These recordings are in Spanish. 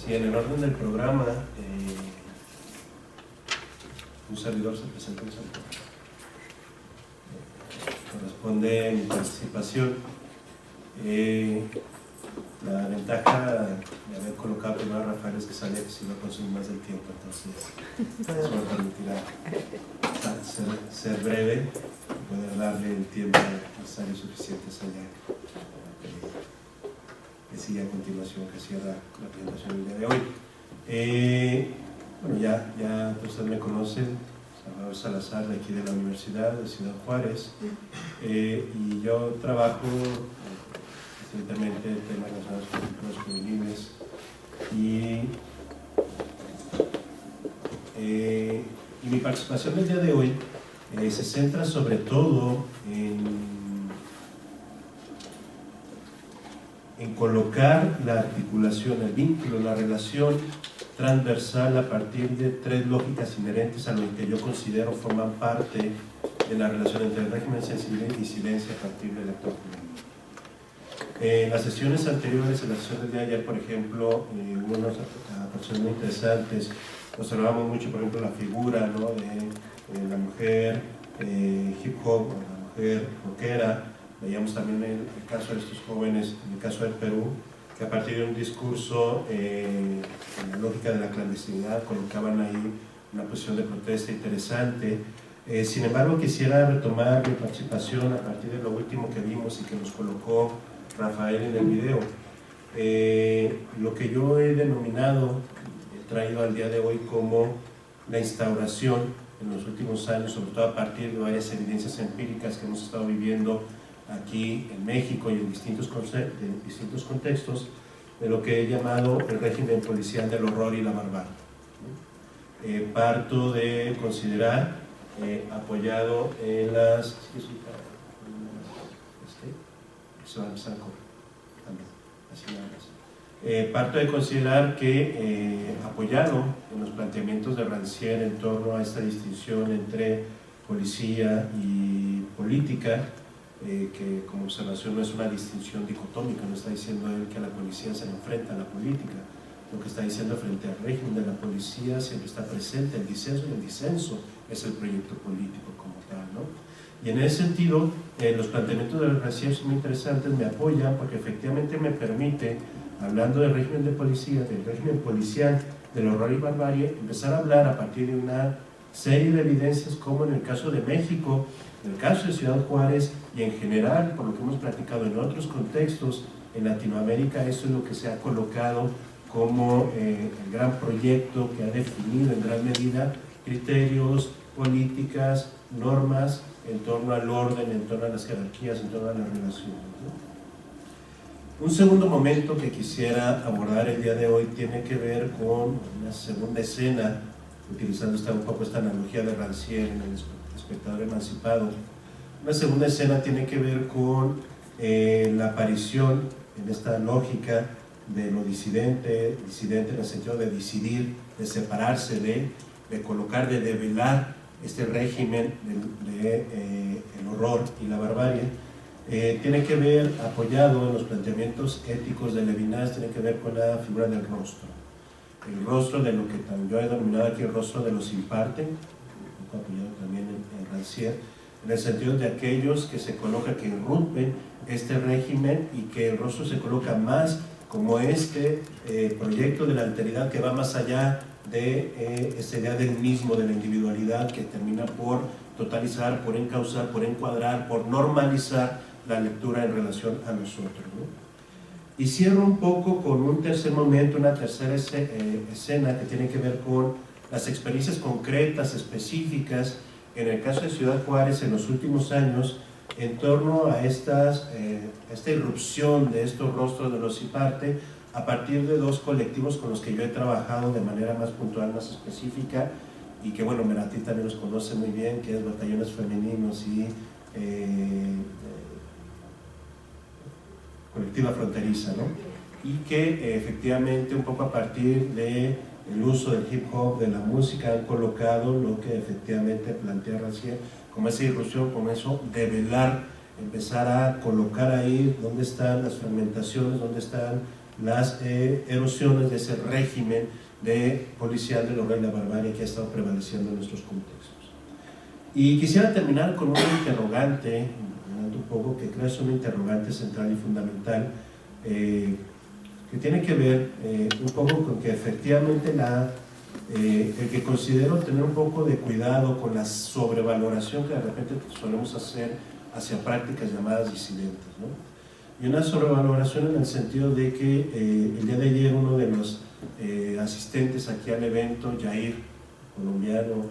Sí, en el orden del programa, un servidor se presenta un servidor. Corresponde mi participación. La ventaja de haber colocado primero a Rafael es que sabía que se iba a consumir más del tiempo, entonces eso me permitirá ser breve y poder darle el tiempo necesario suficiente a Sayak que sigue a continuación, que cierra la presentación del día de hoy. Bueno, ya ustedes me conocen, Salvador Salazar, de aquí de la Universidad de Ciudad Juárez, y yo trabajo recientemente temas relacionados con los juveniles y mi participación del día de hoy se centra sobre todo en colocar la articulación, el vínculo, la relación transversal a partir de tres lógicas inherentes a lo que yo considero forman parte de la relación entre el régimen sensibilidad y disidencia a partir del actor juvenil. En las sesiones anteriores, en la sesión del día de ayer, por ejemplo, hubo unas aportaciones muy interesantes. Observamos mucho, por ejemplo, la figura, ¿no?, de la mujer hip hop, o la mujer rockera. Veíamos también el caso de estos jóvenes, en el caso del Perú, que a partir de un discurso en la lógica de la clandestinidad colocaban ahí una posición de protesta interesante. Sin embargo, quisiera retomar mi participación a partir de lo último que vimos y que nos colocó Rafael en el video. Lo que yo he denominado, he traído al día de hoy como la instauración en los últimos años, sobre todo a partir de varias evidencias empíricas que hemos estado viviendo aquí en México y en distintos contextos, de lo que he llamado el régimen policial del horror y la barbarie. Parto de considerar, apoyado en las... parto de considerar que, apoyado en los planteamientos de Rancière en torno a esta distinción entre policía y política, que como observación no es una distinción dicotómica, no está diciendo él que a la policía se le enfrenta a la política, lo que está diciendo frente al régimen de la policía siempre está presente el disenso, y el disenso es el proyecto político como tal, ¿no? Y en ese sentido, los planteamientos de Rancière son muy interesantes, me apoyan porque efectivamente me permite, hablando del régimen de policía, del régimen policial, del horror y barbarie, empezar a hablar a partir de una serie de evidencias como en el caso de México, en el caso de Ciudad Juárez y en general, por lo que hemos platicado en otros contextos, en Latinoamérica, esto es lo que se ha colocado como el gran proyecto que ha definido en gran medida criterios, políticas, normas en torno al orden, en torno a las jerarquías, en torno a las relaciones, ¿no? Un segundo momento que quisiera abordar el día de hoy tiene que ver con una segunda escena, utilizando un poco esta analogía de Rancière en El espectador emancipado. Una segunda escena tiene que ver con la aparición en esta lógica de lo disidente en el sentido de decidir, de separarse de colocar, de develar este régimen el horror y la barbarie. Tiene que ver, apoyado en los planteamientos éticos de Levinas, tiene que ver con la figura del rostro. El rostro de lo que yo he denominado aquí el rostro de los imparte, un poco apoyado también en Rancière, en el sentido de aquellos que se colocan, que irrumpen este régimen y que el rostro se coloca más como este proyecto de la alteridad que va más allá de esta idea del mismo, de la individualidad, que termina por totalizar, por encauzar, por encuadrar, por normalizar la lectura en relación a nosotros, ¿no? Y cierro un poco con un tercer momento, una tercera escena que tiene que ver con las experiencias concretas, específicas, en el caso de Ciudad Juárez en los últimos años, en torno a esta irrupción de estos rostros de los IPARTE, a partir de dos colectivos con los que yo he trabajado de manera más puntual, más específica, y que bueno, Meratí también los conoce muy bien, que es Batallones Femeninos y Colectiva Fronteriza, ¿no? Y que efectivamente un poco a partir del uso del hip hop, de la música, han colocado lo que efectivamente plantea Rancière como esa irrupción, como eso develar, empezar a colocar ahí dónde están las fragmentaciones, dónde están las erosiones de ese régimen policial del horror y la barbarie que ha estado prevaleciendo en nuestros contextos. Y quisiera terminar con una interrogante, un poco, que creo es una interrogante central y fundamental, que tiene que ver un poco con que efectivamente el que considero tener un poco de cuidado con la sobrevaloración que de repente solemos hacer hacia prácticas llamadas disidentes, ¿no? Y una sobrevaloración en el sentido de que el día de ayer uno de los asistentes aquí al evento, Jair, colombiano,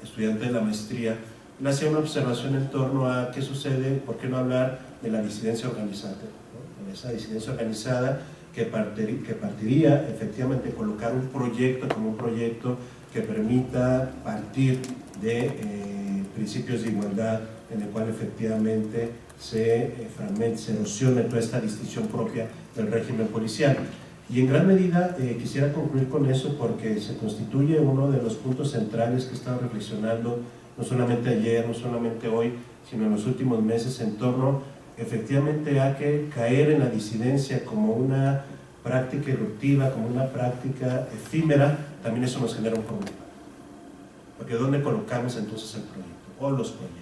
estudiante de la maestría, le hacía una observación en torno a qué sucede, por qué no hablar de la disidencia organizada, ¿no? De esa disidencia organizada que partiría efectivamente de colocar un proyecto como un proyecto que permita partir de principios de igualdad, en el cual efectivamente se erosione toda esta distinción propia del régimen policial. Y en gran medida quisiera concluir con eso porque se constituye uno de los puntos centrales que he estado reflexionando no solamente ayer, no solamente hoy, sino en los últimos meses en torno efectivamente a que caer en la disidencia como una práctica irruptiva, como una práctica efímera, también eso nos genera un problema. Porque ¿dónde colocamos entonces el proyecto o los proyectos?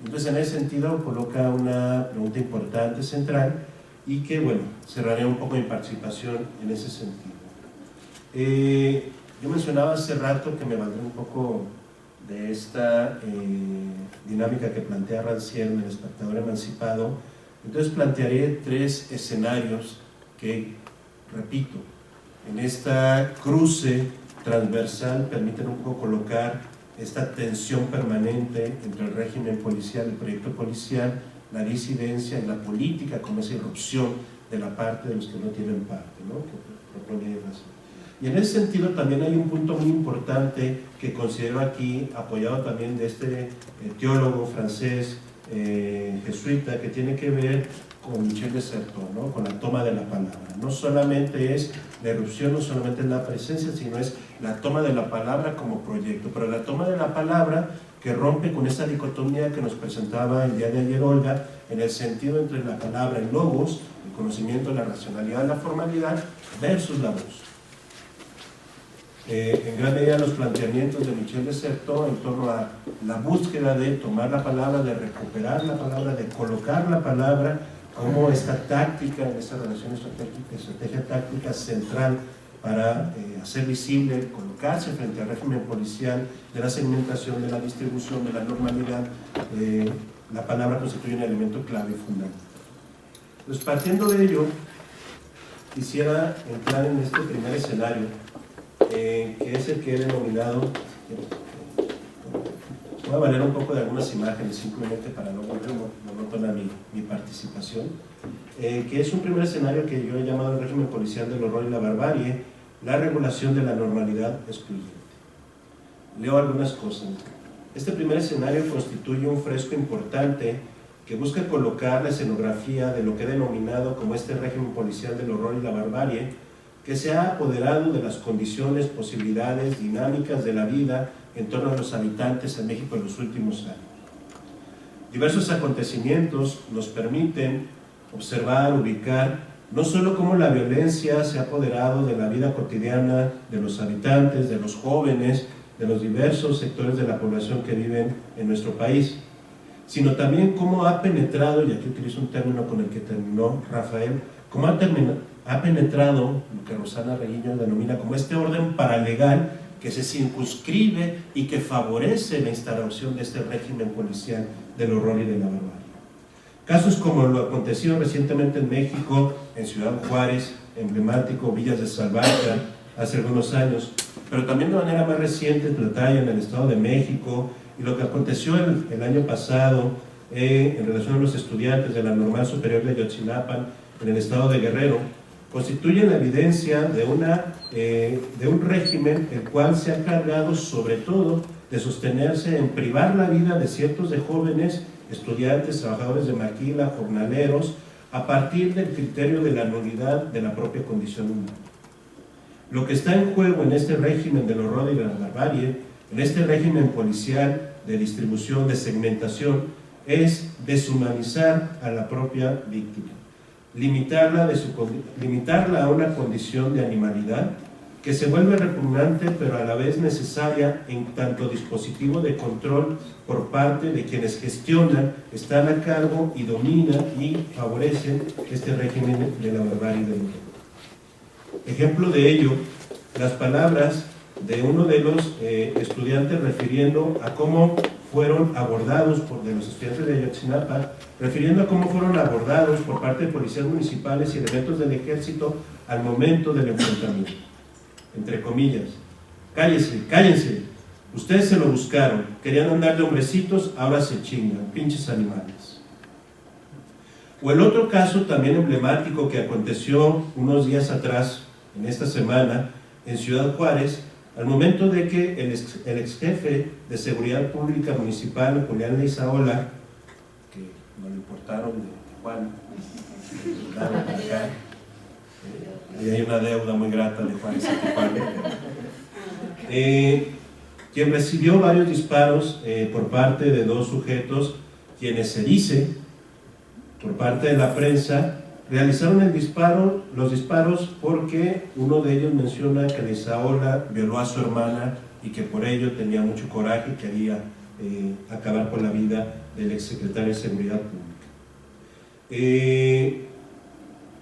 Entonces en ese sentido coloca una pregunta importante, central, y que bueno, cerraré un poco mi participación en ese sentido. Yo mencionaba hace rato que me valdré un poco de esta dinámica que plantea Rancière en El espectador emancipado. Entonces plantearé 3 escenarios que, repito, en esta cruce transversal permiten un poco colocar esta tensión permanente entre el régimen policial, el proyecto policial, la disidencia y la política como esa irrupción de la parte de los que no tienen parte, ¿no? Que propone Rancière. Y en ese sentido también hay un punto muy importante que considero aquí, apoyado también de este teólogo francés, jesuita, que tiene que ver con Michel de Certeau, ¿no? Con la toma de la palabra. No solamente es la erupción, no solamente es la presencia, sino es la toma de la palabra como proyecto, pero la toma de la palabra que rompe con esa dicotomía que nos presentaba el día de ayer Olga, en el sentido entre la palabra, el logos, el conocimiento, la racionalidad, la formalidad, versus la voz. En gran medida los planteamientos de Michel de Certeau en torno a la búsqueda de tomar la palabra, de recuperar la palabra, de colocar la palabra como esta táctica, esta relación estrategia táctica central para hacer visible, colocarse frente al régimen policial, de la segmentación, de la distribución, de la normalidad, la palabra constituye un elemento clave y fundamental. Entonces, partiendo de ello, quisiera entrar en este primer escenario, que es el que he denominado, voy a valer un poco de algunas imágenes simplemente para no monótona mi participación, que es un primer escenario que yo he llamado el régimen policial del horror y la barbarie, la regulación de la normalidad excluyente. Leo algunas cosas. Este primer escenario constituye un fresco importante que busca colocar la escenografía de lo que he denominado como este régimen policial del horror y la barbarie, que se ha apoderado de las condiciones, posibilidades, dinámicas de la vida en torno a los habitantes en México en los últimos años. Diversos acontecimientos nos permiten observar, ubicar, no solo cómo la violencia se ha apoderado de la vida cotidiana de los habitantes, de los jóvenes, de los diversos sectores de la población que viven en nuestro país, sino también cómo ha penetrado, y aquí utilizo un término con el que terminó Rafael, cómo ha penetrado lo que Rosana Reguillo denomina como este orden paralegal que se circunscribe y que favorece la instauración de este régimen policial del horror y de la barbarie. Casos como lo acontecido recientemente en México, en Ciudad Juárez, emblemático, Villas de Salvaje, hace algunos años, pero también de manera más reciente, Tlatlaya en el Estado de México, y lo que aconteció el año pasado en relación a los estudiantes de la Normal Superior de Ayotzinapa en el Estado de Guerrero, constituyen la evidencia de un régimen el cual se ha cargado sobre todo de sostenerse en privar la vida de cientos de jóvenes, estudiantes, trabajadores de maquila, jornaleros, a partir del criterio de la nulidad de la propia condición humana. Lo que está en juego en este régimen del horror y de la barbarie, en este régimen policial de distribución, de segmentación, es deshumanizar a la propia víctima. limitarla a una condición de animalidad que se vuelve repugnante pero a la vez necesaria en tanto dispositivo de control por parte de quienes gestionan, están a cargo y dominan y favorecen este régimen de la barbarie del mundo. Ejemplo de ello, las palabras de uno de los estudiantes refiriendo a cómo fueron abordados de los estudiantes de Ayotzinapa, refiriendo a cómo fueron abordados por parte de policías municipales y elementos del ejército al momento del enfrentamiento. Entre comillas, cállense, ustedes se lo buscaron, querían andar de hombrecitos, ahora se chingan, pinches animales. O el otro caso también emblemático que aconteció unos días atrás, en esta semana, en Ciudad Juárez, al momento de que el ex jefe de Seguridad Pública Municipal, Julián Leizaola, que no le importaron de Tijuana, y hay una deuda muy grata de Juárez a Tijuana, quien recibió varios disparos por parte de dos sujetos, quienes se dice, por parte de la prensa, realizaron los disparos porque uno de ellos menciona que Leizaola violó a su hermana y que por ello tenía mucho coraje y quería acabar con la vida del exsecretario de Seguridad Pública.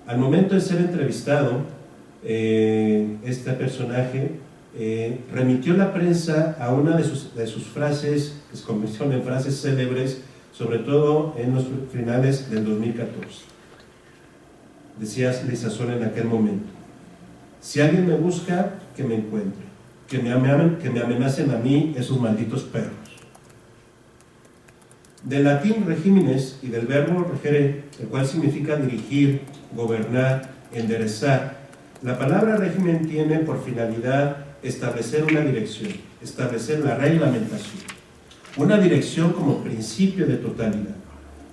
Al momento de ser entrevistado, este personaje remitió la prensa a una de sus frases, que se convirtieron en frases célebres, sobre todo en los finales del 2014. Decía Leizaola en aquel momento: si alguien me busca, que me encuentre, que me amenacen a mí esos malditos perros. Del latín regímenes y del verbo regere, el cual significa dirigir, gobernar, enderezar, la palabra régimen tiene por finalidad establecer una dirección, establecer la reglamentación, una dirección como principio de totalidad,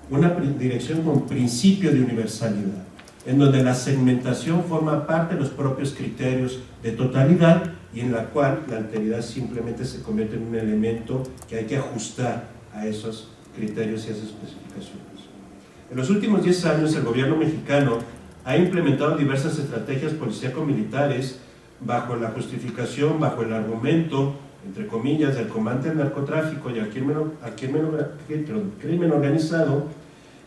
una dirección como principio de universalidad, en donde la segmentación forma parte de los propios criterios de totalidad y en la cual la alteridad simplemente se convierte en un elemento que hay que ajustar a esos criterios y esas especificaciones. En los últimos 10 años el gobierno mexicano ha implementado diversas estrategias policíaco-militares bajo la justificación, bajo el argumento, entre comillas, del combate al narcotráfico y al crimen organizado,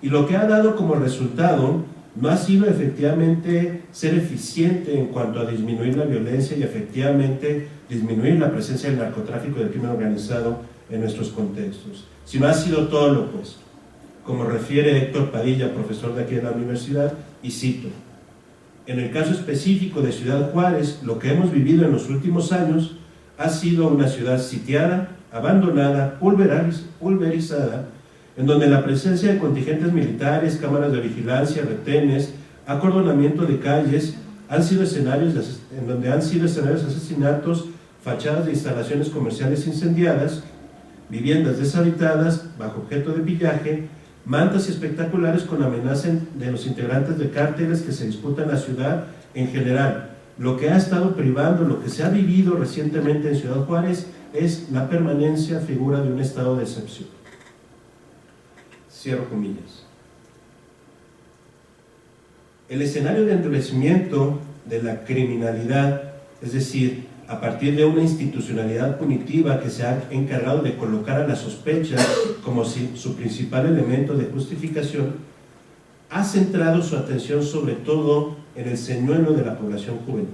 y lo que ha dado como resultado no ha sido efectivamente ser eficiente en cuanto a disminuir la violencia y efectivamente disminuir la presencia del narcotráfico y del crimen organizado en nuestros contextos, sino ha sido todo lo opuesto. Como refiere Héctor Padilla, profesor de aquí de la universidad, y cito: en el caso específico de Ciudad Juárez, lo que hemos vivido en los últimos años ha sido una ciudad sitiada, abandonada, pulverizada, en donde la presencia de contingentes militares, cámaras de vigilancia, retenes, acordonamiento de calles, en donde han sido escenarios de asesinatos, fachadas de instalaciones comerciales incendiadas, viviendas deshabitadas bajo objeto de pillaje, mantas y espectaculares con amenaza de los integrantes de cárteles que se disputan la ciudad en general. Lo que ha estado privando, lo que se ha vivido recientemente en Ciudad Juárez es la permanencia figura de un estado de excepción. Cierro comillas. El escenario de endurecimiento de la criminalidad, es decir, a partir de una institucionalidad punitiva que se ha encargado de colocar a la sospecha como su principal elemento de justificación, ha centrado su atención sobre todo en el señuelo de la población juvenil.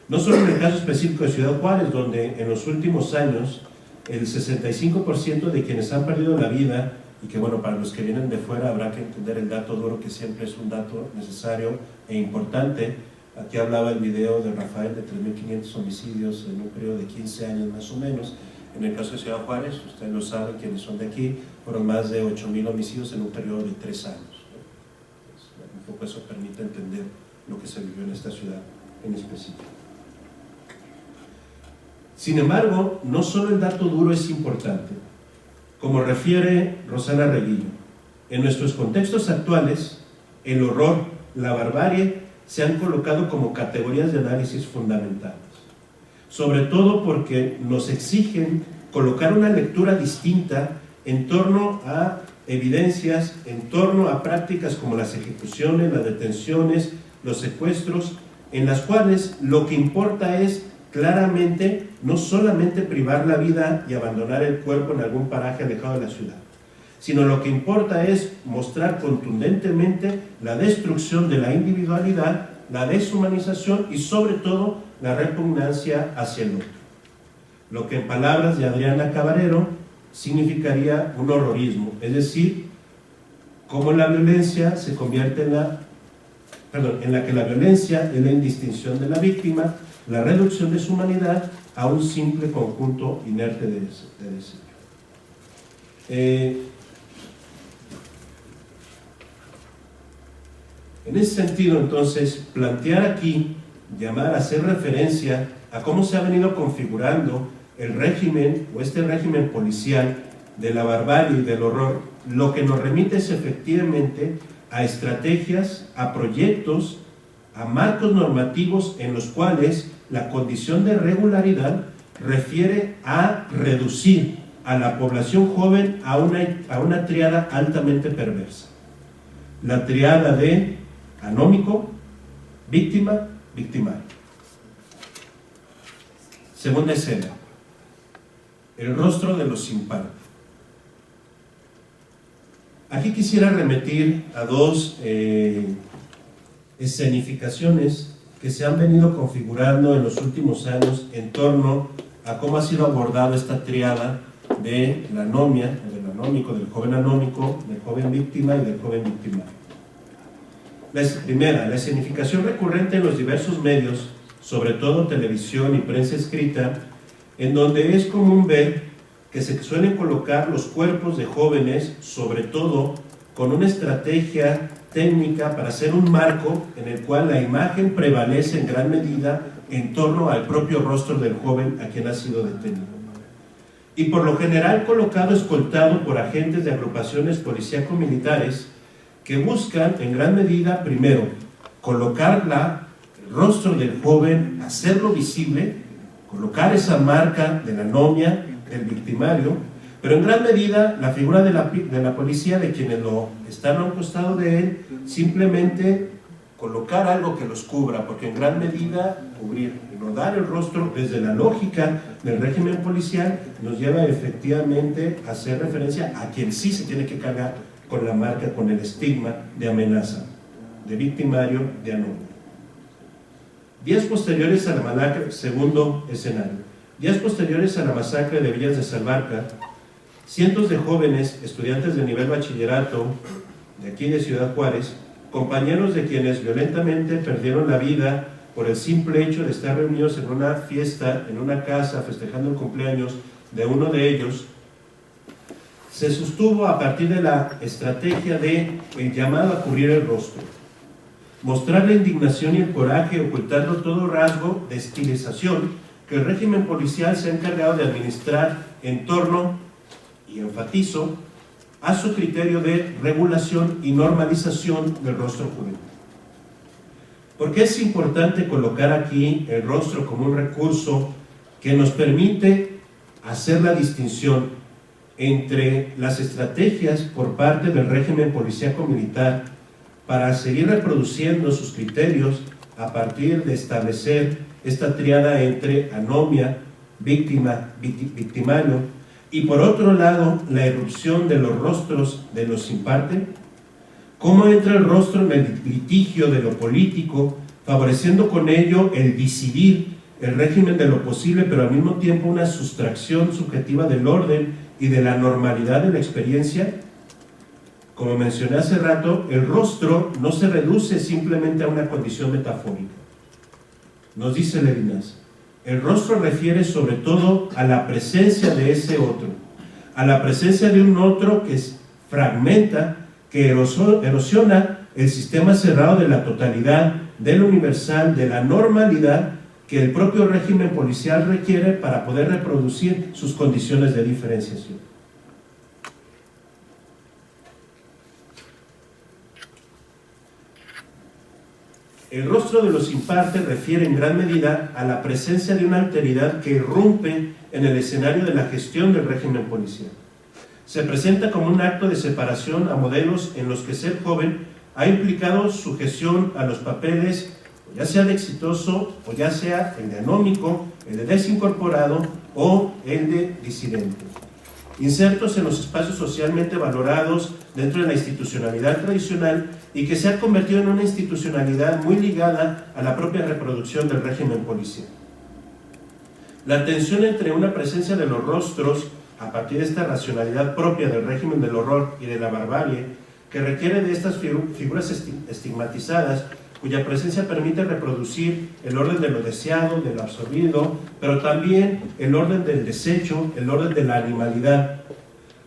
No solo en el caso específico de Ciudad Juárez, donde en los últimos años el 65% de quienes han perdido la vida, y que bueno, para los que vienen de fuera habrá que entender el dato duro, que siempre es un dato necesario e importante. Aquí hablaba el video de Rafael de 3.500 homicidios en un periodo de 15 años más o menos. En el caso de Ciudad Juárez, ustedes lo saben, quienes son de aquí, fueron más de 8.000 homicidios en un periodo de 3 años. Un poco eso permite entender lo que se vivió en esta ciudad en específico. Sin embargo, no solo el dato duro es importante. Como refiere Rosana Reguillo, en nuestros contextos actuales, el horror, la barbarie, se han colocado como categorías de análisis fundamentales, sobre todo porque nos exigen colocar una lectura distinta en torno a evidencias en torno a prácticas como las ejecuciones, las detenciones, los secuestros, en las cuales lo que importa es claramente no solamente privar la vida y abandonar el cuerpo en algún paraje alejado de la ciudad, sino lo que importa es mostrar contundentemente la destrucción de la individualidad, la deshumanización y sobre todo la repugnancia hacia el otro. Lo que en palabras de Adriana Cabarero significaría un horrorismo, es decir, cómo la violencia se convierte en la que la violencia es la indistinción de la víctima, la reducción de su humanidad a un simple conjunto inerte de deseo. En ese sentido, entonces, plantear aquí, llamar a hacer referencia a cómo se ha venido configurando el régimen o este régimen policial de la barbarie y del horror, lo que nos remite es efectivamente a estrategias, a proyectos, a marcos normativos en los cuales la condición de regularidad refiere a reducir a la población joven a una tríada altamente perversa. La tríada de anómico, víctima, victimario. Segunda escena, el rostro de los sin par. Aquí quisiera remitir a dos escenificaciones que se han venido configurando en los últimos años en torno a cómo ha sido abordada esta tríada de la anomia, del anómico, del joven víctima y del joven victimario. La primera, la escenificación recurrente en los diversos medios, sobre todo televisión y prensa escrita, en donde es común ver que se suelen colocar los cuerpos de jóvenes, sobre todo con una estrategia técnica para hacer un marco en el cual la imagen prevalece en gran medida en torno al propio rostro del joven a quien ha sido detenido. Y por lo general colocado escoltado por agentes de agrupaciones policíaco-militares que buscan en gran medida, primero, colocar el rostro del joven, hacerlo visible, colocar esa marca de la anomia, del victimario, pero en gran medida la figura de la policía, de quienes lo están a un costado de él, simplemente colocar algo que los cubra, porque en gran medida cubrir y rodar el rostro desde la lógica del régimen policial nos lleva efectivamente a hacer referencia a quien sí se tiene que cargar con la marca, con el estigma de amenaza, de victimario, de anónimo. Días posteriores a la masacre, segundo escenario, días posteriores a la masacre de Villas de Salvarcar, cientos de jóvenes, estudiantes de nivel bachillerato, de aquí de Ciudad Juárez, compañeros de quienes violentamente perdieron la vida por el simple hecho de estar reunidos en una fiesta, en una casa, festejando el cumpleaños de uno de ellos, se sostuvo a partir de la estrategia de el llamado a cubrir el rostro, mostrar la indignación y el coraje, ocultando todo rasgo de estilización que el régimen policial se ha encargado de administrar en torno, y enfatizo, a su criterio de regulación y normalización del rostro juvenil. ¿Por qué es importante colocar aquí el rostro como un recurso que nos permite hacer la distinción entre las estrategias por parte del régimen policíaco-militar para seguir reproduciendo sus criterios a partir de establecer esta tríada entre anomia, víctima, victimario, y por otro lado la erupción de los rostros de los sin parte? ¿Cómo entra el rostro en el litigio de lo político, favoreciendo con ello el decidir el régimen de lo posible, pero al mismo tiempo una sustracción subjetiva del orden y de la normalidad de la experiencia? Como mencioné hace rato, el rostro no se reduce simplemente a una condición metafórica. Nos dice Levinas, el rostro refiere sobre todo a la presencia de ese otro, a la presencia de un otro que fragmenta, que erosiona el sistema cerrado de la totalidad, del universal, de la normalidad que el propio régimen policial requiere para poder reproducir sus condiciones de diferenciación. El rostro de los sin parte refiere en gran medida a la presencia de una alteridad que irrumpe en el escenario de la gestión del régimen policial. se presenta como un acto de separación a modelos en los que ser joven ha implicado sujeción a los papeles, ya sea de exitoso o ya sea el de anómico, el de desincorporado o el de disidente. Insertos en los espacios socialmente valorados dentro de la institucionalidad tradicional y que se ha convertido en una institucionalidad muy ligada a la propia reproducción del régimen policial. La tensión entre una presencia de los rostros a partir de esta racionalidad propia del régimen del horror y de la barbarie, que requiere de estas figuras estigmatizadas, cuya presencia permite reproducir el orden de lo deseado, de lo absorbido, pero también el orden del desecho, el orden de la animalidad.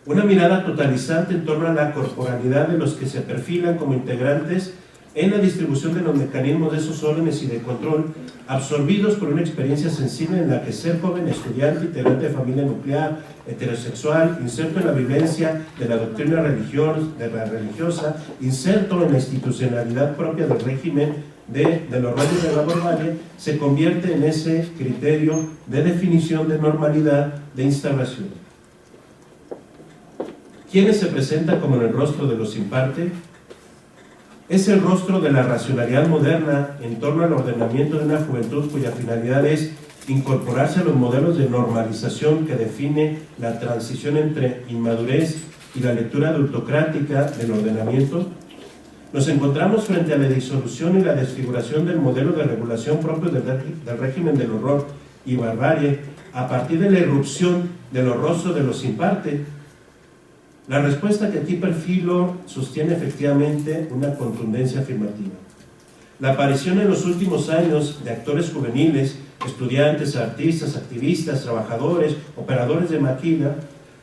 Una mirada totalizante en torno a la corporalidad de los que se perfilan como integrantes en la distribución de los mecanismos de esos órdenes y de control, absorbidos por una experiencia sensible en la que ser joven, estudiante, integrante de familia nuclear, heterosexual, inserto en la vivencia de la doctrina religiosa, inserto en la institucionalidad propia del régimen de los rayos de la barbarie, se convierte en ese criterio de definición de normalidad, de instalación. ¿Quiénes se presentan como en el rostro de los sin parte? Es el rostro de la racionalidad moderna en torno al ordenamiento de una juventud cuya finalidad es incorporarse a los modelos de normalización que define la transición entre inmadurez y la lectura adultocrática del ordenamiento. Nos encontramos frente a la disolución y la desfiguración del modelo de regulación propio del régimen del horror y barbarie a partir de la irrupción de los rostros de los sin parte. La respuesta que aquí perfilo sostiene efectivamente una contundencia afirmativa. La aparición en los últimos años de actores juveniles, estudiantes, artistas, activistas, trabajadores, operadores de maquila,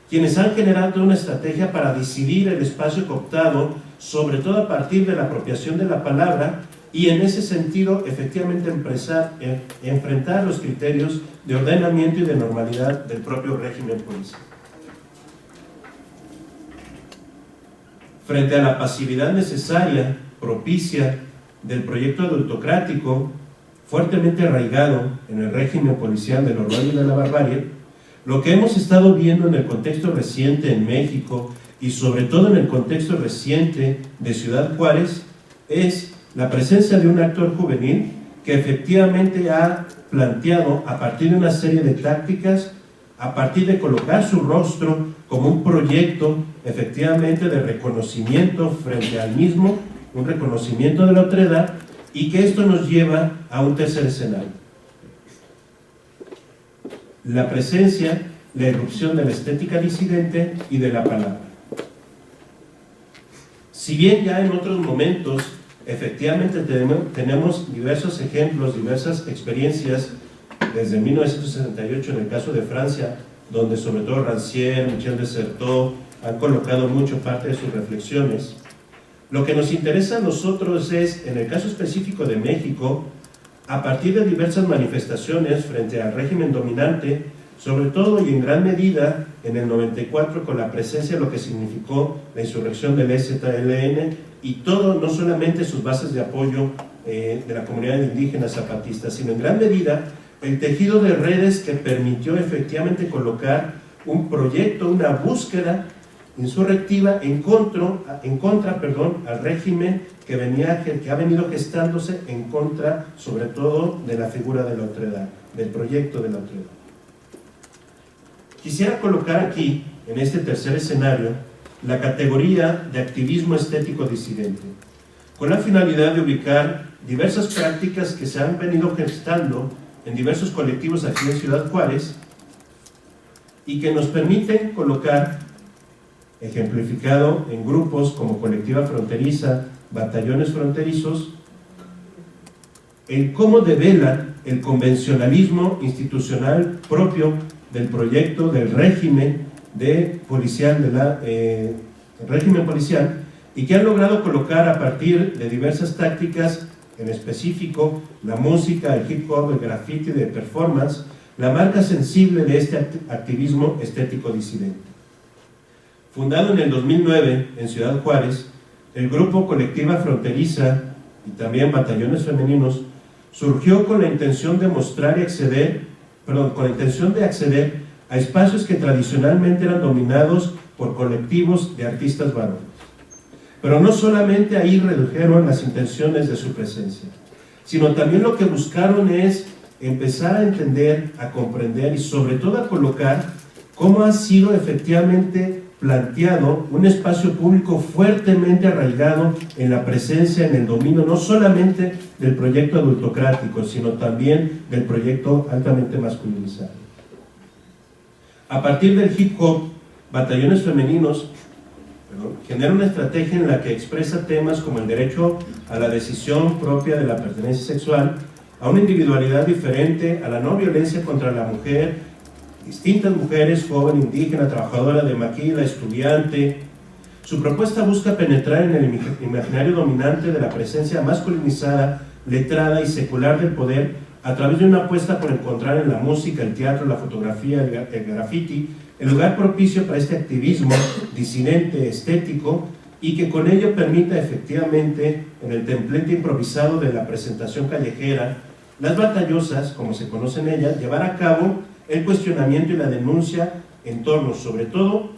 quienes han generado una estrategia para decidir el espacio cooptado, sobre todo a partir de la apropiación de la palabra, y en ese sentido efectivamente enfrentar los criterios de ordenamiento y de normalidad del propio régimen policial. Frente a la pasividad necesaria, propicia, del proyecto adultocrático, fuertemente arraigado en el régimen policial del horror y de la barbarie, lo que hemos estado viendo en el contexto reciente en México y sobre todo en el contexto reciente de Ciudad Juárez es la presencia de un actor juvenil que efectivamente ha planteado a partir de una serie de tácticas, a partir de colocar su rostro como un proyecto efectivamente de reconocimiento frente al mismo, un reconocimiento de la otredad, y que esto nos lleva a un tercer escenario. La presencia, la irrupción de la estética disidente y de la palabra. Si bien ya en otros momentos efectivamente tenemos diversos ejemplos, diversas experiencias, desde 1968 en el caso de Francia, donde sobre todo Rancière, Michel de Certeau han colocado mucho parte de sus reflexiones. Lo que nos interesa a nosotros es, en el caso específico de México, a partir de diversas manifestaciones frente al régimen dominante, sobre todo y en gran medida en el 94 con la presencia de lo que significó la insurrección del EZLN y todo, no solamente sus bases de apoyo de la comunidad indígena zapatista, sino en gran medida el tejido de redes que permitió efectivamente colocar un proyecto, una búsqueda insurrectiva en contra al régimen que ha venido gestándose en contra, sobre todo, de la figura de la otredad, del proyecto de la otredad. Quisiera colocar aquí, en este tercer escenario, la categoría de activismo estético disidente, con la finalidad de ubicar diversas prácticas que se han venido gestando en diversos colectivos aquí en Ciudad Juárez y que nos permiten colocar, ejemplificado en grupos como Colectiva Fronteriza, Batallones Fronterizos, el cómo develan el convencionalismo institucional propio del proyecto del régimen policial, régimen policial, y que han logrado colocar a partir de diversas tácticas, en específico la música, el hip hop, el graffiti de performance, la marca sensible de este activismo estético disidente. Fundado en el 2009 en Ciudad Juárez, el grupo Colectiva Fronteriza y también Batallones Femeninos surgió con la intención de acceder a espacios que tradicionalmente eran dominados por colectivos de artistas varones. Pero no solamente ahí redujeron las intenciones de su presencia, sino también lo que buscaron es empezar a entender, a comprender y sobre todo a colocar cómo ha sido efectivamente planteado un espacio público fuertemente arraigado en la presencia, en el dominio, no solamente del proyecto adultocrático, sino también del proyecto altamente masculinizado. A partir del hip hop, batallones femeninos genera una estrategia en la que expresa temas como el derecho a la decisión propia de la pertenencia sexual, a una individualidad diferente, a la no violencia contra la mujer, distintas mujeres, joven, indígena, trabajadora de maquila, estudiante. Su propuesta busca penetrar en el imaginario dominante de la presencia masculinizada, letrada y secular del poder a través de una apuesta por encontrar en la música, el teatro, la fotografía, el graffiti, el lugar propicio para este activismo disidente, estético, y que con ello permita efectivamente, en el templete improvisado de la presentación callejera, las batallosas, como se conocen ellas, llevar a cabo el cuestionamiento y la denuncia en torno, sobre todo,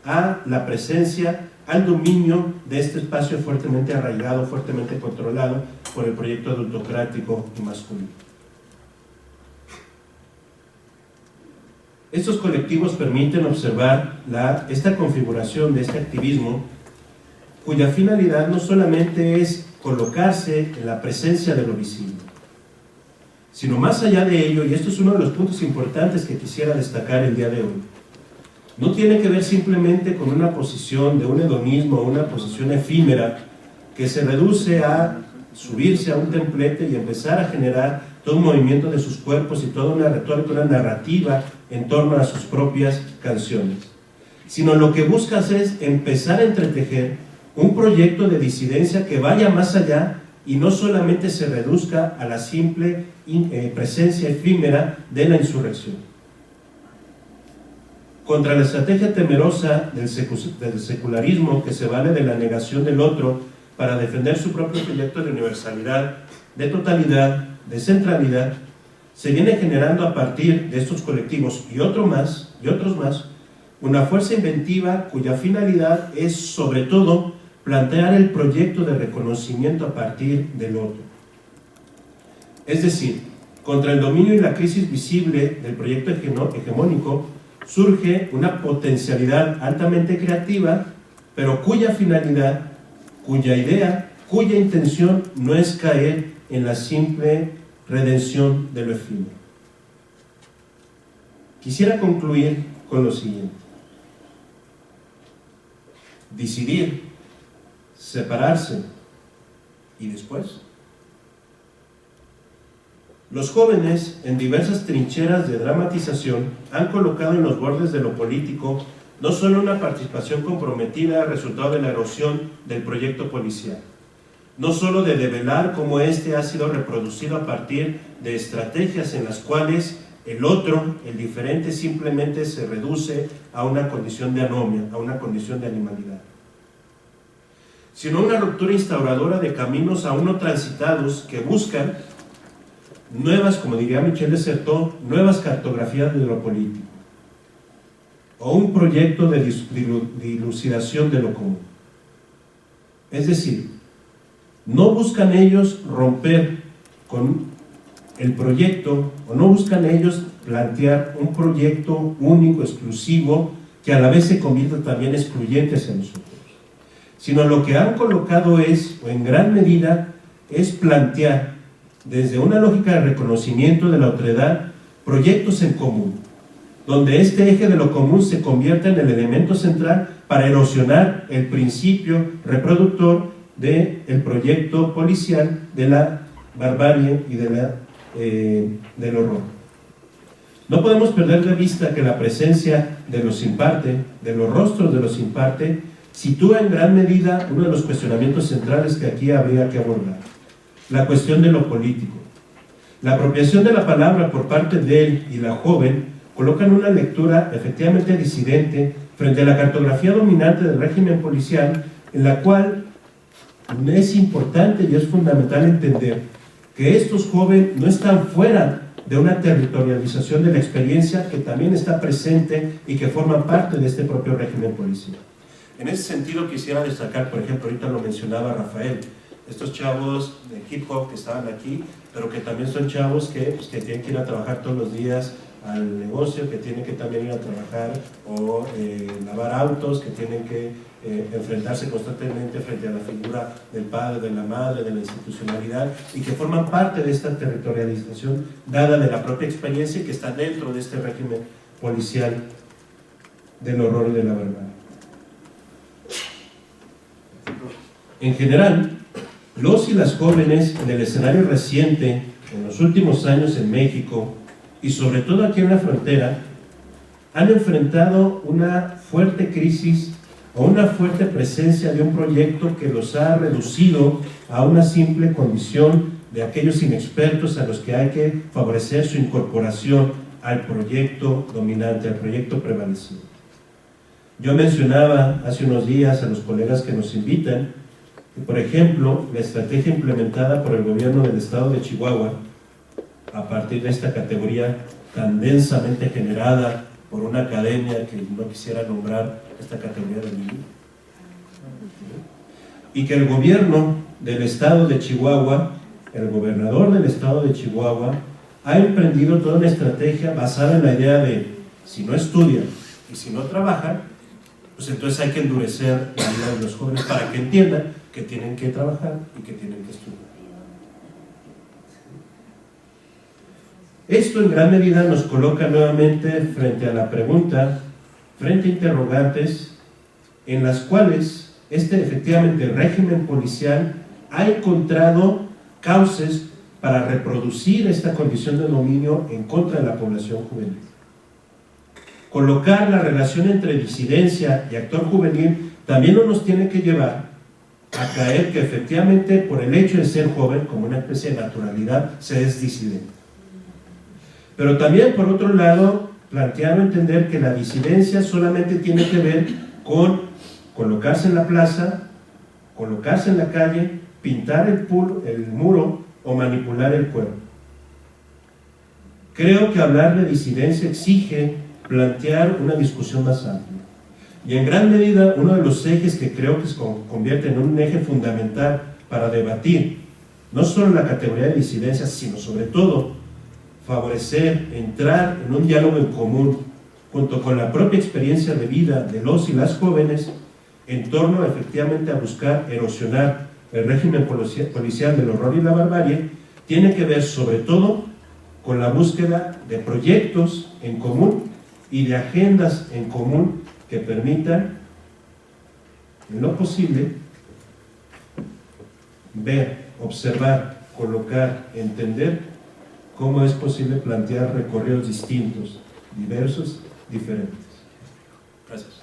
a la presencia, al dominio de este espacio fuertemente arraigado, fuertemente controlado por el proyecto adultocrático y masculino. Estos colectivos permiten observar esta configuración de este activismo, cuya finalidad no solamente es colocarse en la presencia de lo visible, sino más allá de ello, y esto es uno de los puntos importantes que quisiera destacar el día de hoy, no tiene que ver simplemente con una posición de un hedonismo, una posición efímera que se reduce a subirse a un templete y empezar a generar todo un movimiento de sus cuerpos y toda una retórica, una narrativa en torno a sus propias canciones, sino lo que buscas es empezar a entretejer un proyecto de disidencia que vaya más allá y no solamente se reduzca a la simple presencia efímera de la insurrección. Contra la estrategia temerosa del secularismo que se vale de la negación del otro para defender su propio proyecto de universalidad, de totalidad, de centralidad, se viene generando a partir de estos colectivos y otros más, una fuerza inventiva cuya finalidad es sobre todo plantear el proyecto de reconocimiento a partir del otro. Es decir, contra el dominio y la crisis visible del proyecto hegemónico surge una potencialidad altamente creativa, pero cuya finalidad, cuya idea, cuya intención no es caer en la simple redención de lo efímero. Quisiera concluir con lo siguiente. Decidir, separarse y después. Los jóvenes, en diversas trincheras de dramatización, han colocado en los bordes de lo político no solo una participación comprometida resultado de la erosión del proyecto policial, no solo de develar cómo éste ha sido reproducido a partir de estrategias en las cuales el otro, el diferente, simplemente se reduce a una condición de anomia, a una condición de animalidad, sino una ruptura instauradora de caminos aún no transitados que buscan nuevas, como diría Michel de Certeau, nuevas cartografías de lo político, o un proyecto de dilucidación de lo común. Es decir, no buscan ellos romper con el proyecto, o no buscan ellos plantear un proyecto único, exclusivo, que a la vez se convierta también excluyente hacia nosotros, sino lo que han colocado es, o en gran medida, es plantear desde una lógica de reconocimiento de la otredad, proyectos en común, donde este eje de lo común se convierta en el elemento central para erosionar el principio reproductor del proyecto policial, de la barbarie y del horror. No podemos perder de vista que la presencia de los sin parte, de los rostros de los sin parte, sitúa en gran medida uno de los cuestionamientos centrales que aquí habría que abordar: la cuestión de lo político. La apropiación de la palabra por parte de él y la joven colocan una lectura efectivamente disidente frente a la cartografía dominante del régimen policial, en la cual es importante y es fundamental entender que estos jóvenes no están fuera de una territorialización de la experiencia que también está presente y que forma parte de este propio régimen policial. En ese sentido quisiera destacar, por ejemplo, ahorita lo mencionaba Rafael, estos chavos de hip hop que estaban aquí, pero que también son chavos que tienen que ir a trabajar todos los días al negocio, que tienen que también ir a trabajar o lavar autos, que tienen que enfrentarse constantemente frente a la figura del padre, de la madre, de la institucionalidad, y que forman parte de esta territorialización dada de la propia experiencia y que está dentro de este régimen policial del horror y de la barbarie. En general, los y las jóvenes en el escenario reciente, en los últimos años en México, y sobre todo aquí en la frontera, han enfrentado una fuerte crisis o una fuerte presencia de un proyecto que los ha reducido a una simple condición de aquellos inexpertos a los que hay que favorecer su incorporación al proyecto dominante, al proyecto prevaleciente. Yo mencionaba hace unos días a los colegas que nos invitan que, por ejemplo, la estrategia implementada por el gobierno del estado de Chihuahua a partir de esta categoría tan densamente generada por una academia que no quisiera nombrar esta categoría de niño, y que el gobierno del estado de Chihuahua, el gobernador del estado de Chihuahua, ha emprendido toda una estrategia basada en la idea de si no estudian y si no trabajan, pues entonces hay que endurecer la vida de los jóvenes para que entiendan que tienen que trabajar y que tienen que estudiar. Esto en gran medida nos coloca nuevamente frente a la pregunta, frente a interrogantes en las cuales efectivamente régimen policial ha encontrado cauces para reproducir esta condición de dominio en contra de la población juvenil. Colocar la relación entre disidencia y actor juvenil también no nos tiene que llevar a caer que efectivamente por el hecho de ser joven, como una especie de naturalidad, se es disidente. Pero también, por otro lado, plantear o entender que la disidencia solamente tiene que ver con colocarse en la plaza, colocarse en la calle, pintar el muro o manipular el cuerpo. Creo que hablar de disidencia exige plantear una discusión más amplia. Y en gran medida, uno de los ejes que creo que se convierte en un eje fundamental para debatir no solo la categoría de disidencia, sino sobre todo favorecer, entrar en un diálogo en común junto con la propia experiencia de vida de los y las jóvenes en torno efectivamente a buscar erosionar el régimen policial del horror y la barbarie, tiene que ver sobre todo con la búsqueda de proyectos en común y de agendas en común que permitan, en lo posible, ver, observar, colocar, entender cómo es posible plantear recorridos distintos, diversos, diferentes. Gracias.